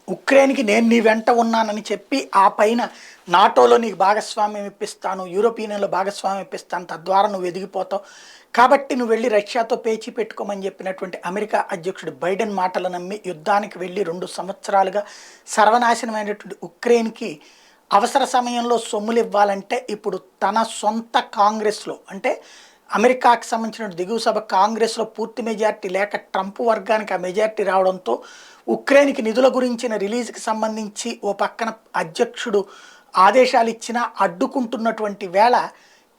ఉక్రెయిన్కి నేను నీ వెంట ఉన్నానని చెప్పి ఆ పైన నాటోలో నీకు భాగస్వామ్యం ఇప్పిస్తాను, యూరోపియన్లో భాగస్వామ్యం ఇప్పిస్తాను, తద్వారా నువ్వు ఎదిగిపోతావు, కాబట్టి నువ్వు వెళ్ళి రష్యాతో పేచీ పెట్టుకోమని చెప్పినటువంటి అమెరికా అధ్యక్షుడు బైడెన్ మాటలు నమ్మి యుద్ధానికి వెళ్ళి 2 సంవత్సరాలుగా సర్వనాశనమైనటువంటి ఉక్రెయిన్కి అవసర సమయంలో సొమ్ములు ఇవ్వాలంటే ఇప్పుడు తన సొంత కాంగ్రెస్లో అంటే అమెరికాకి సంబంధించిన దిగువ సభ కాంగ్రెస్లో పూర్తి మెజార్టీ లేక ట్రంప్ వర్గానికి ఆ మెజార్టీ రావడంతో ఉక్రెయిన్కి నిధుల గురించిన రిలీజ్కి సంబంధించి ఓ పక్కన అధ్యక్షుడు ఆదేశాలు ఇచ్చినా అడ్డుకుంటున్నటువంటి వేళ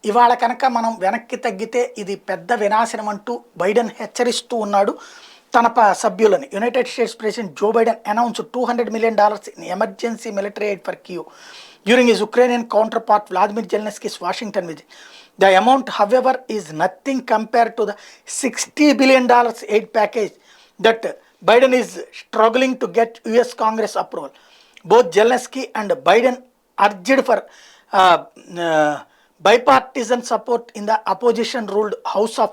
ఇవాళ కనుక మనం వెనక్కి తగ్గితే ఇది పెద్ద వినాశనం అంటూ బైడెన్ హెచ్చరిస్తూ ఉన్నాడు తన సభ్యులని. United States president Joe Biden announce $200 million in emergency military aid for Kyiv during his Ukrainian counterpart Vladimir Zelensky's Washington visit. The amount, however, is nothing compared to the $60 billion aid package that Biden is struggling to get US Congress approval. Both Zelensky and Biden urged for uh, uh, bipartisan support in the opposition-ruled House of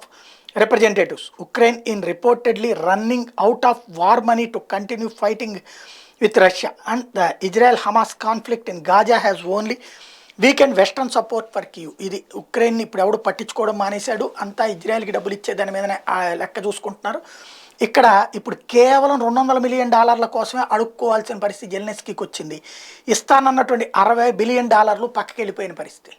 Representatives. Ukraine is reportedly running out of war money to continue fighting with Russia, and the Israel-Hamas conflict in Gaza has only weakened Western support for Kyiv. ఇది Ukraine ఇప్పుడు ఎవడు పట్టించుకోవడం మానేశాడు, అంతా ఇజ్రాయెల్కి డబ్బులు ఇచ్చే దాని మీదనే లెక్క చూసుకుంటున్నారు. ఇక్కడ ఇప్పుడు కేవలం $200 మిలియన్ కోసమే అడుక్కోవాల్సిన పరిస్థితి జెలెన్స్కీకి వచ్చింది. ఇస్తానన్నటువంటి $60 బిలియన్ పక్కకి వెళ్ళిపోయిన పరిస్థితి.